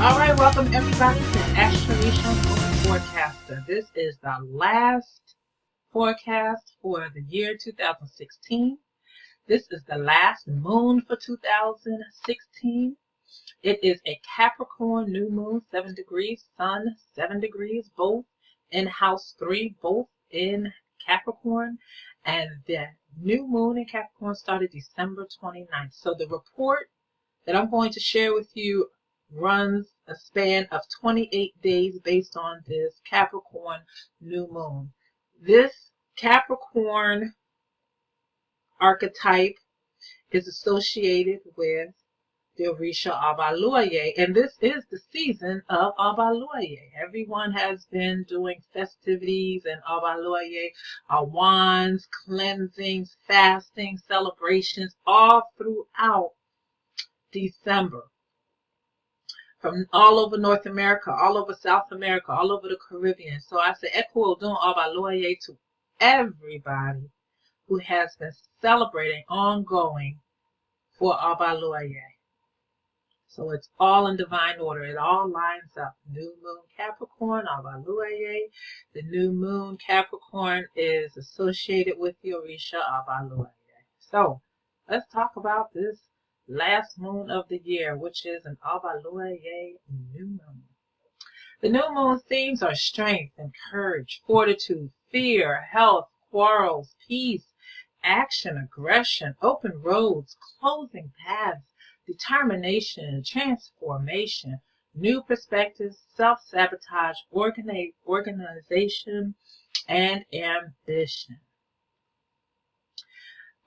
All right, welcome everybody to Astrorisa Moon Forecaster. This is the last forecast for the year 2016. This is the last moon for 2016. It is a Capricorn New Moon, 7 degrees, Sun, 7 degrees, both in House 3, both in Capricorn. And the new moon in Capricorn started December 29th. So the report that I'm going to share with you runs a span of 28 days based on this Capricorn new moon. This Capricorn archetype is associated with the Orisha Abaluaye, and this is the season of Abaluaye. Everyone has been doing festivities and Abaluaye, wands, cleansings, fasting, celebrations all throughout December. From all over North America, all over South America, all over the Caribbean. So I say, Eko Odun Abaloye to everybody who has been celebrating ongoing for Abaloye. So it's all in divine order. It all lines up. New Moon Capricorn, Abaloye. The New Moon Capricorn is associated with the Orisha Abaloye. So let's talk about this last moon of the year, which is an Abaluaye new moon. The new moon themes are strength and courage, fortitude, fear, health, quarrels, peace, action, aggression, open roads, closing paths, determination, transformation, new perspectives, self-sabotage, organization, and ambition.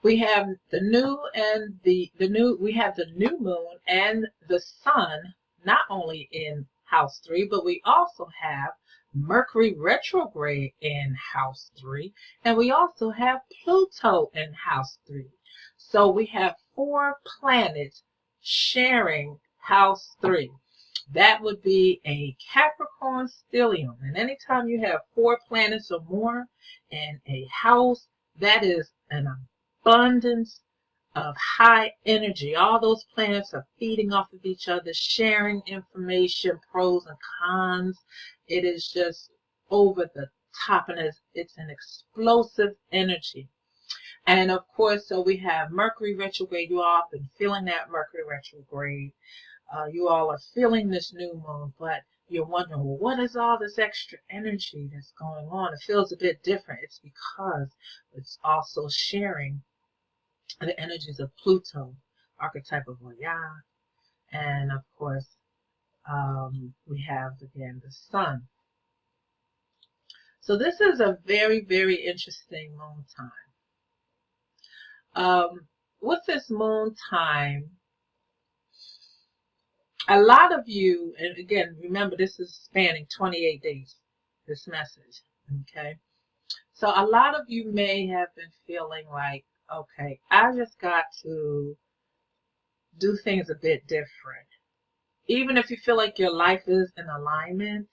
We have the new moon and the sun, not only in house 3, but we also have Mercury retrograde in house 3, and we also have Pluto in house 3. So we have 4 planets sharing house 3. That would be a Capricorn stellium. And anytime you have 4 planets or more in a house, that is an abundance of high energy. All those planets are feeding off of each other, sharing information, pros and cons. It is just over the top, and it's an explosive energy. And of course, so we have Mercury retrograde. You all have been feeling that Mercury retrograde. You all are feeling this new moon, but you're wondering, well, what is all this extra energy that's going on? It feels a bit different. It's because it's also sharing the energies of Pluto, archetype of Oya, and of course, we have again the sun. So this is a very, very interesting moon time. With this moon time, a lot of you, and again, remember this is spanning 28 days, this message, okay? So a lot of you may have been feeling like, okay, I just got to do things a bit different. Even if you feel like your life is in alignment,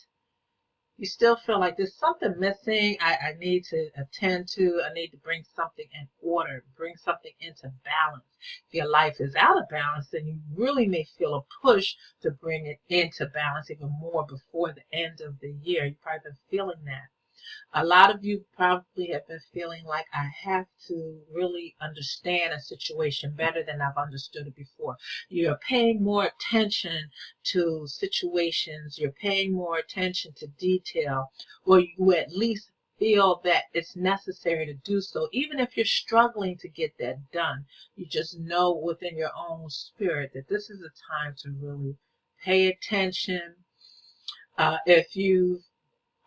you still feel like there's something missing. I need to attend to. I need to bring something in order, bring something into balance. If your life is out of balance, then you really may feel a push to bring it into balance even more before the end of the year. You've probably been feeling that. A lot of you probably have been feeling like I have to really understand a situation better than I've understood it before. You're paying more attention to situations. You're paying more attention to detail, or you at least feel that it's necessary to do so. Even if you're struggling to get that done, you just know within your own spirit that this is a time to really pay attention. If you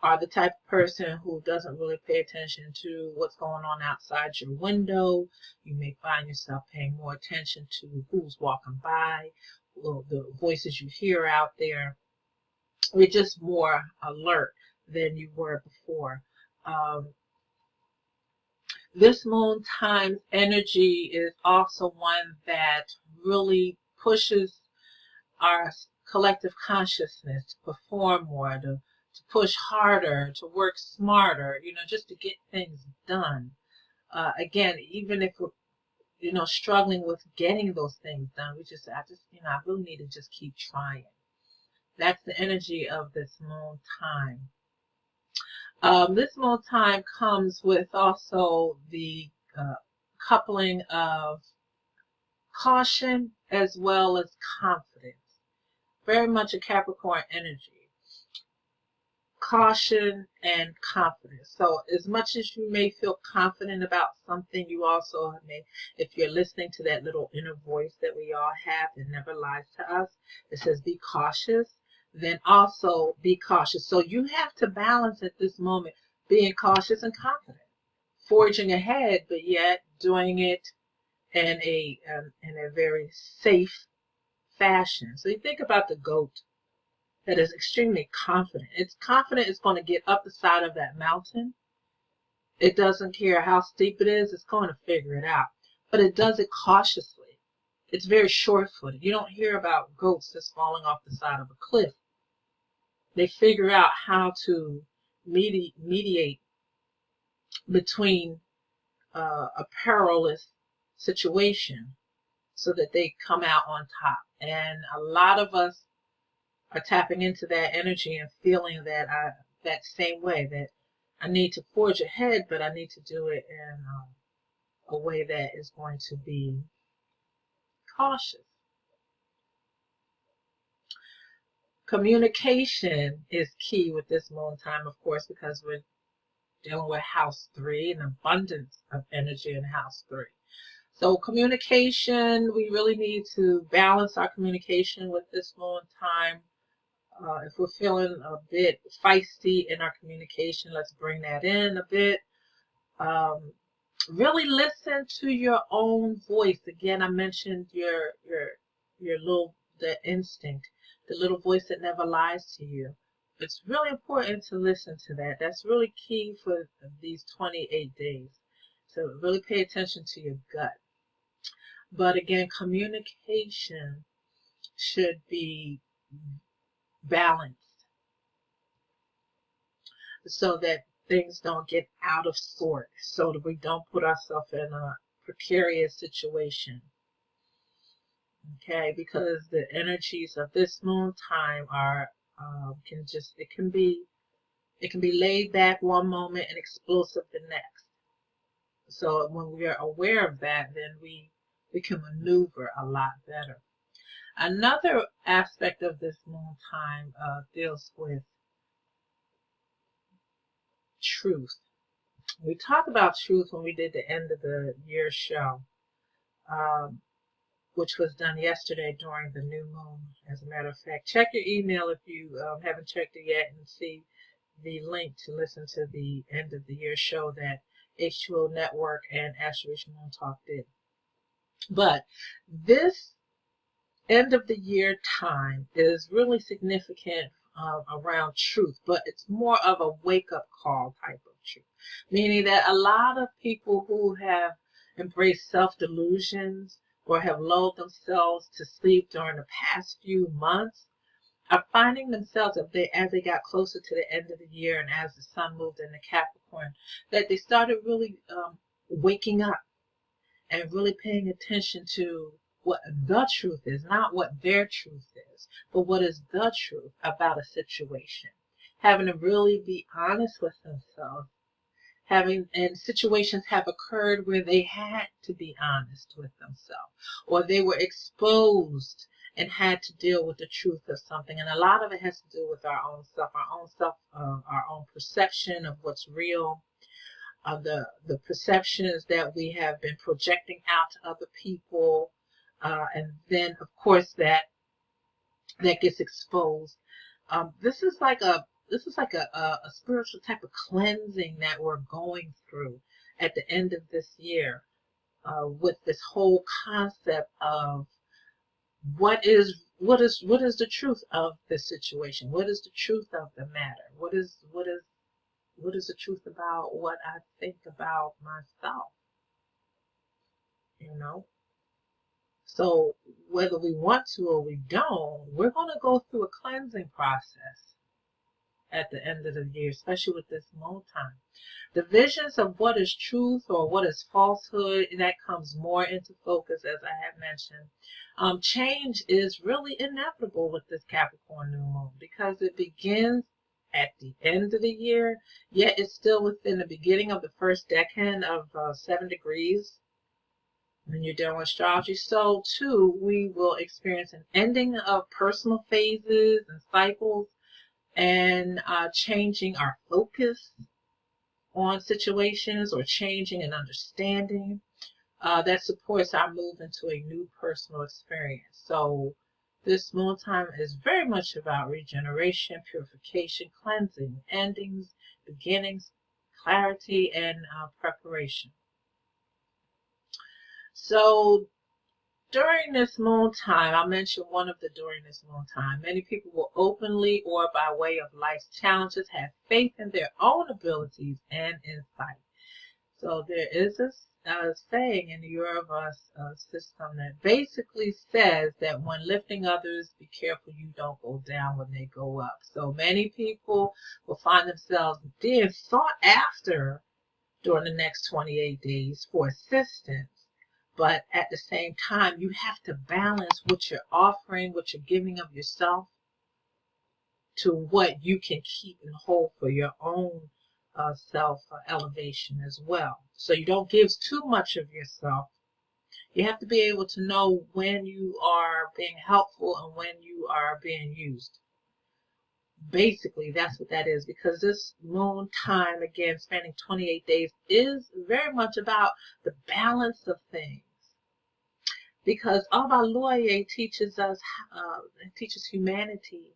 are the type of person who doesn't really pay attention to what's going on outside your window, you may find yourself paying more attention to who's walking by, the voices you hear out there. You're just more alert than you were before. This moon time's energy is also one that really pushes our collective consciousness to perform more, to push harder, to work smarter, just to get things done. Again, even if we're, struggling with getting those things done, I really need to just keep trying. That's the energy of this moon time. This moon time comes with also the coupling of caution as well as confidence. Very much a Capricorn energy. Caution and confidence. So as much as you may feel confident about something, you also may, if you're listening to that little inner voice that we all have that never lies to us, it says be cautious, then also be cautious. So you have to balance at this moment being cautious and confident, forging ahead, but yet doing it in a very safe fashion. So you think about the goat that is extremely confident. It's confident it's going to get up the side of that mountain. It doesn't care how steep it is. It's going to figure it out. But it does it cautiously. It's very sure-footed. You don't hear about goats just falling off the side of a cliff. They figure out how to mediate between a perilous situation so that they come out on top. And a lot of us are tapping into that energy and feeling that that same way, that I need to forge ahead, but I need to do it in a way that is going to be cautious. Communication is key with this moon time, of course, because we're dealing with house 3, an abundance of energy in house 3. So communication, we really need to balance our communication with this moon time. If we're feeling a bit feisty in our communication, let's bring that in a bit. Really listen to your own voice. Again, I mentioned your the instinct, the little voice that never lies to you. It's really important to listen to that. That's really key for these 28 days. So really pay attention to your gut. But again, communication should be balanced so that things don't get out of sort, so that we don't put ourselves in a precarious situation. Okay, because the energies of this moon time are it can be laid back one moment and explosive the next. So when we are aware of that, then we can maneuver a lot better. Another aspect of this moon time deals with truth. We talked about truth when we did the end of the year show, which was done yesterday during the new moon. As a matter of fact, check your email if you haven't checked it yet and see the link to listen to the end of the year show that H2O Network and Astrorisa Moon Talk did. But this end of the year time is really significant around truth, but it's more of a wake-up call type of truth, meaning that a lot of people who have embraced self-delusions or have lulled themselves to sleep during the past few months are finding themselves, as they got closer to the end of the year and as the sun moved into Capricorn, that they started really waking up and really paying attention to what the truth is, not what their truth is, but what is the truth about a situation. Having to really be honest with themselves. And situations have occurred where they had to be honest with themselves, or they were exposed and had to deal with the truth of something. And a lot of it has to do with our own self, our own perception of what's real, the perceptions that we have been projecting out to other people, and then of course that gets exposed. This is like a spiritual type of cleansing that we're going through at the end of this year, with this whole concept of what is the truth of the situation? What is the truth of the matter? What is the truth about what I think about myself? You know? So whether we want to or we don't, we're going to go through a cleansing process. at the end of the year, especially with this moon time. The visions of what is truth or what is falsehood, that comes more into focus, as I have mentioned. Change is really inevitable with this Capricorn new moon because it begins at the end of the year, yet it's still within the beginning of the first decade of 7 degrees when you're dealing with astrology. So too, we will experience an ending of personal phases and cycles and changing our focus on situations or changing and understanding that supports our move into a new personal experience. So this moon time is very much about regeneration, purification, cleansing, endings, beginnings, clarity, and preparation. So during this moon time, I'll mention one of the during this moon time, many people will openly or by way of life's challenges have faith in their own abilities and insight. So there is a saying in the Universe system that basically says that when lifting others, be careful you don't go down when they go up. So many people will find themselves being sought after during the next 28 days for assistance. But at the same time, you have to balance what you're offering, what you're giving of yourself to what you can keep and hold for your own self elevation as well. So you don't give too much of yourself. You have to be able to know when you are being helpful and when you are being used. Basically, that's what that is, because this moon time, again, spanning 28 days, is very much about the balance of things. Because Abaloye teaches us, teaches humanity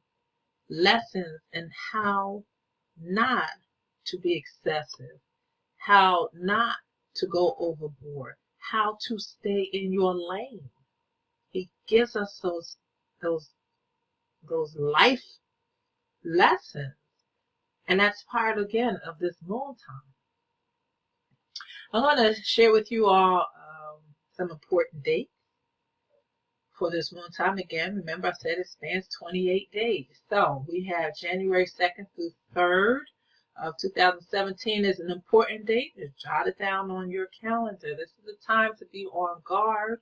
lessons in how not to be excessive, how not to go overboard, how to stay in your lane. He gives us those life lessons, and that's part again of this moon time. I'm going to share with you all some important dates for this moon time. Again, remember I said it spans 28 days. So we have January 2nd through 3rd of 2017 is an important date. Just jot it down on your calendar. This is the time to be on guard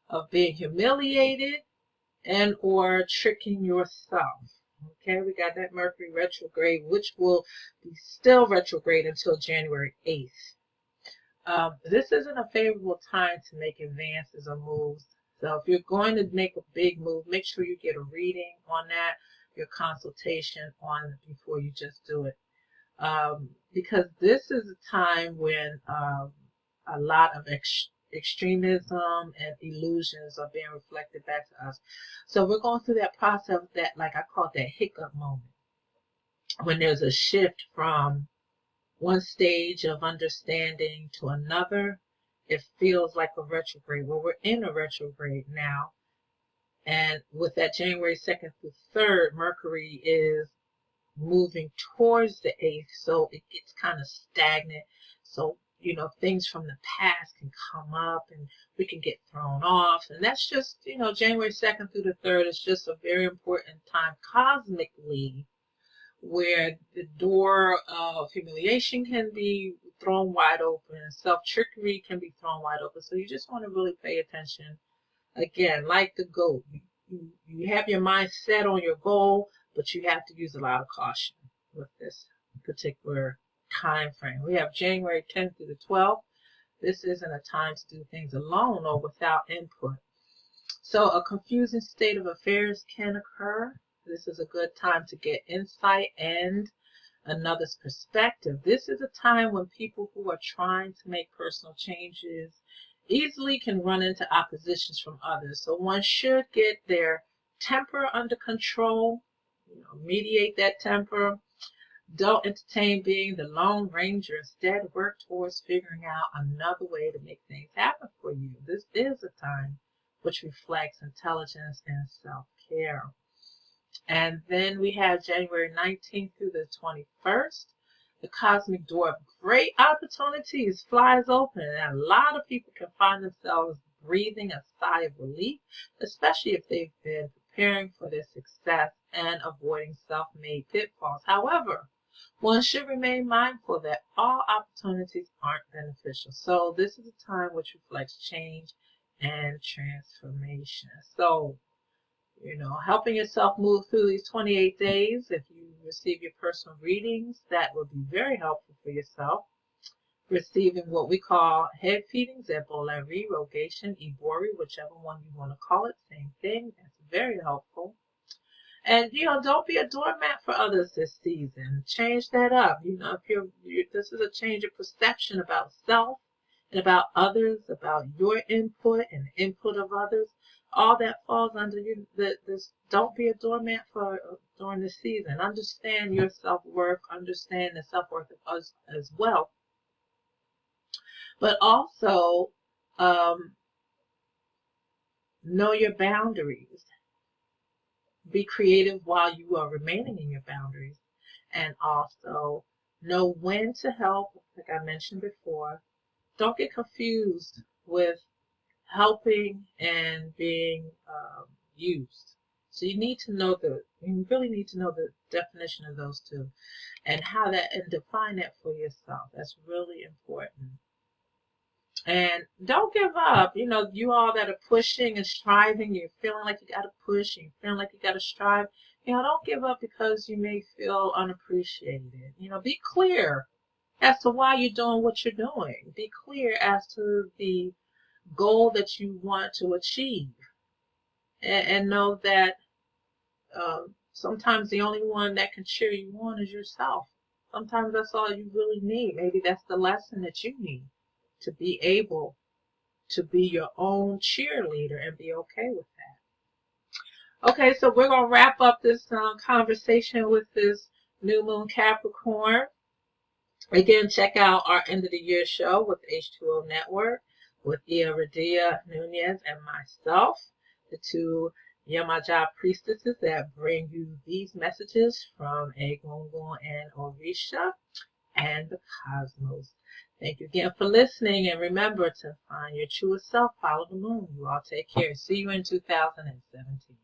of being humiliated and or tricking yourself. Okay, we got that Mercury retrograde, which will be still retrograde until January 8th. This isn't a favorable time to make advances or moves. So if you're going to make a big move, make sure you get a reading on that, your consultation on it before you just do it. Because this is a time when a lot of extremism and illusions are being reflected back to us. So we're going through that process that, like I call it, that hiccup moment, when there's a shift from one stage of understanding to another. It feels like a retrograde. Well, we're in a retrograde now. And with that January 2nd through 3rd, Mercury is moving towards the 8th. So it gets kind of stagnant. So, you know, things from the past can come up and we can get thrown off. And that's just, you know, January 2nd through the 3rd is just a very important time cosmically, where the door of humiliation can be thrown wide open, self-trickery can be thrown wide open. So you just want to really pay attention. Again, like the goat, you have your mind set on your goal, but you have to use a lot of caution with this particular time frame. We have January 10th through the 12th. This isn't a time to do things alone or without input. So a confusing state of affairs can occur. This is a good time to get insight and another's perspective. This is a time when people who are trying to make personal changes easily can run into oppositions from others. So one should get their temper under control, mediate that temper. Don't entertain being the Lone Ranger. Instead, work towards figuring out another way to make things happen for you. This is a time which reflects intelligence and self-care. And then we have January 19th through the 21st. The cosmic door of great opportunities flies open, and a lot of people can find themselves breathing a sigh of relief, especially if they've been preparing for their success and avoiding self-made pitfalls. However, one should remain mindful that all opportunities aren't beneficial. So this is a time which reflects change and transformation. So, helping yourself move through these 28 days, if you receive your personal readings, that will be very helpful for yourself. Receiving what we call head feedings, Ebola, rogation, Ibori, whichever one you want to call it, same thing. That's very helpful. And, don't be a doormat for others this season. Change that up. If this is a change of perception about self and about others, about your input and the input of others. All that falls under this. Don't be a doormat during the season. Understand your self-worth. Understand the self-worth of us as well. But also, know your boundaries. Be creative while you are remaining in your boundaries. And also, know when to help, like I mentioned before. Don't get confused with helping and being used. So you really need to know the definition of those two and define that for yourself. That's really important. And don't give up. You all that are pushing and striving, you're feeling like you got to push, and you're feeling like you got to strive. Don't give up because you may feel unappreciated. Be clear as to why you're doing what you're doing. Be clear as to the goal that you want to achieve. And know that sometimes the only one that can cheer you on is yourself. Sometimes that's all you really need. Maybe that's the lesson that you need, to be able to be your own cheerleader and be okay with that. Okay, so we're going to wrap up this conversation with this new moon Capricorn. Again, check out our end of the year show with H2O Network with Radia Nunez and myself, the two Yamaja priestesses that bring you these messages from Egungun and Orisha and the cosmos. Thank you again for listening, and remember to find your truest self, follow the moon. You all take care. See you in 2017.